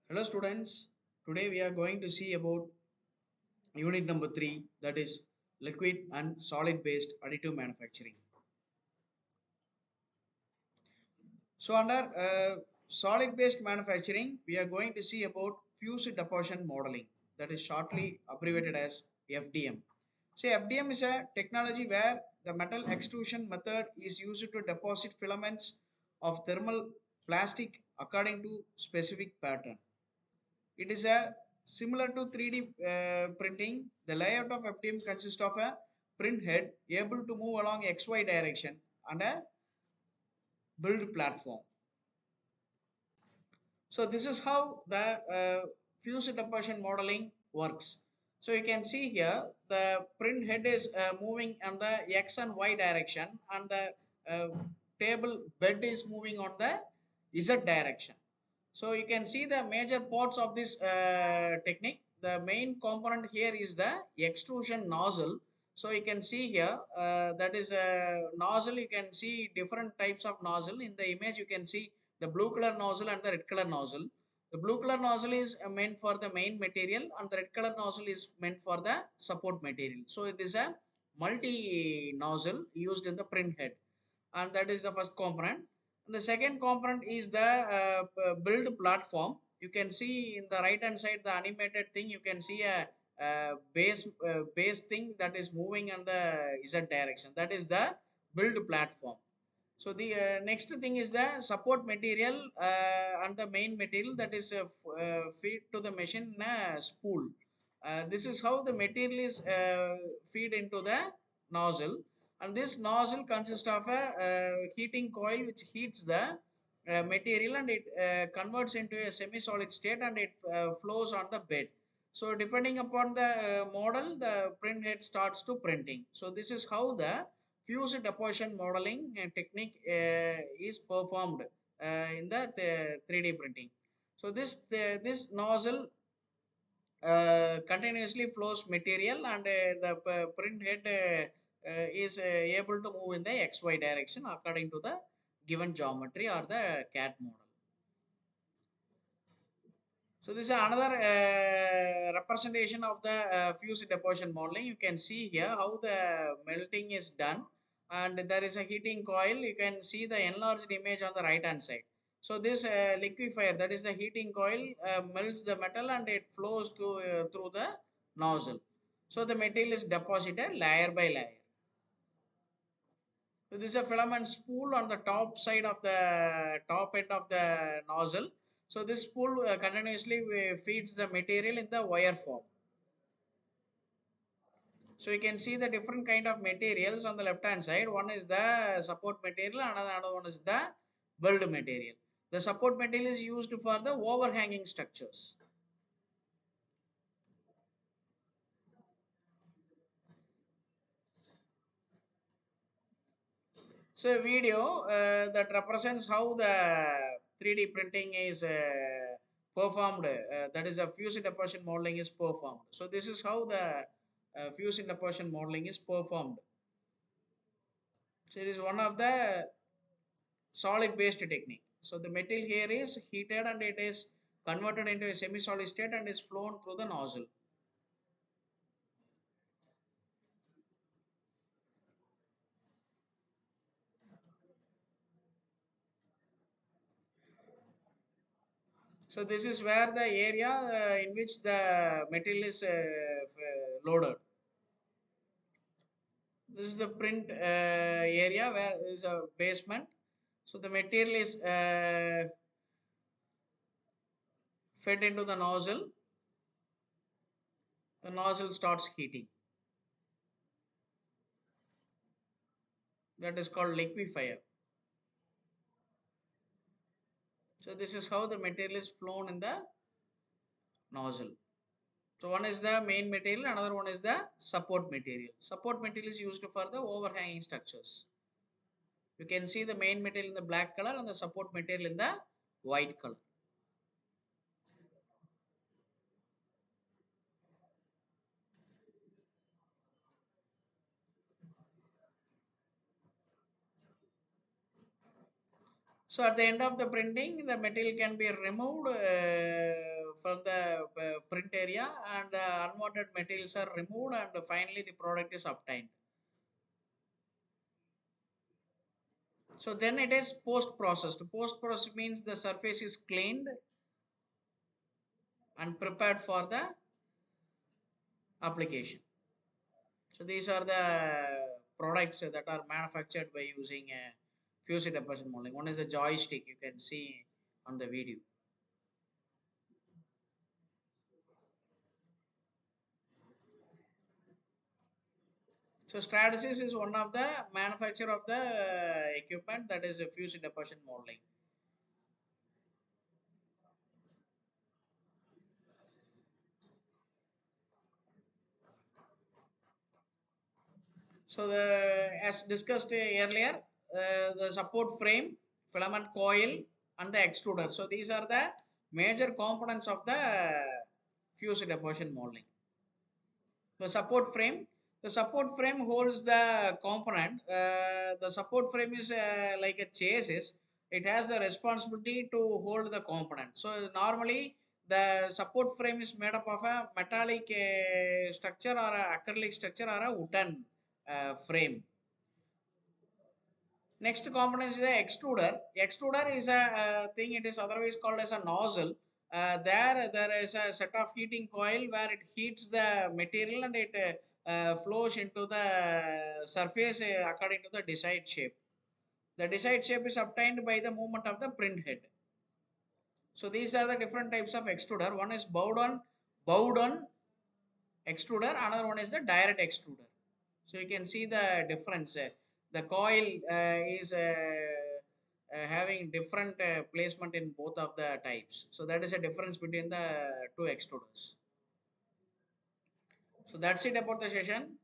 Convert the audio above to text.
Hello students, today we are going to see about unit number 3, that is liquid and solid based additive manufacturing. So under solid based manufacturing we are going to see about fused deposition modeling, that is shortly abbreviated as FDM. So FDM is a technology where the metal extrusion method is used to deposit filaments of thermal plastic according to specific pattern. It is a similar to 3D printing. The layout of FDM consists of a print head able to move along XY direction and a build platform. So this is how the fused deposition modeling works. So you can see here the print head is moving on the X and Y direction, and the uh, table bed is moving on the Z direction. So you can see the major parts of this technique. The main component here is the extrusion nozzle. So you can see here that is a nozzle. You can see different types of nozzle. In the image you can see the blue color nozzle and the red color nozzle. The blue color nozzle is meant for the main material and the red color nozzle is meant for the support material. So it is a multi nozzle used in the print head, and that is the first component. And the second component is the build platform. You can see in the right hand side the animated thing. You can see a base thing that is moving in the Z direction. That is the build platform. So the next thing is the support material and the main material that is feed to the machine in a spool. This is how the material is feed into the nozzle, and this nozzle consists of a heating coil which heats the material, and it converts into a semi-solid state, and it flows on the bed. So depending upon the model, the print head starts to printing. So this is how the fused deposition modeling technique is performed in the 3D printing. So this nozzle continuously flows material, and the print head is able to move in the XY direction according to the given geometry or the CAD model. So this is another representation of the fused deposition modeling. You can see here how the melting is done, and there is a heating coil. You can see the enlarged image on the right hand side. So this liquefier, that is the heating coil, melts the metal and it flows through the nozzle. So the material is deposited layer by layer. So this is a filament spool on the top side of the top end of the nozzle. So this spool continuously feeds the material in the wire form. So you can see the different kind of materials on the left hand side. One is the support material, another one is the build material. The support material is used for the overhanging structures. So a video that represents how the 3D printing is performed, that is the fused deposition modeling is performed. So this is how the fused deposition modeling is performed. So it is one of the solid based technique. So the material here is heated and it is converted into a semi-solid state and is flown through the nozzle. So this is where the area in which the material is loaded. This is the print area where is a basement. So the material is fed into the nozzle. The nozzle starts heating. That is called liquefier. So this is how the material is flown in the nozzle. So one is the main material, another one is the support material. Support material is used for the overhanging structures. You can see the main material in the black color and the support material in the white color. So at the end of the printing, the material can be removed from the print area, and unwanted materials are removed, and finally the product is obtained. So then it is post processed. Post process means the surface is cleaned and prepared for the application. So these are the products that are manufactured by using a fused deposition molding. One is the joystick, you can see on the video. So Stratasys is one of the manufacturer of the equipment that is a fused deposition molding. So as discussed earlier, the support frame, filament coil, and the extruder. So these are the major components of the fused deposition molding. The support frame. The support frame holds the component. The support frame is like a chassis. It has the responsibility to hold the component. So normally the support frame is made up of a metallic structure or a acrylic structure or a wooden frame. Next component is the extruder. Extruder is a thing, it is otherwise called as a nozzle. There is a set of heating coil where it heats the material and it flows into the surface according to the desired shape. The desired shape is obtained by the movement of the print head. So these are the different types of extruder. One is bowed on extruder, another one is the direct extruder. So you can see the difference. The coil is having different placement in both of the types. So that is a difference between the two extruders. So that's it about the session.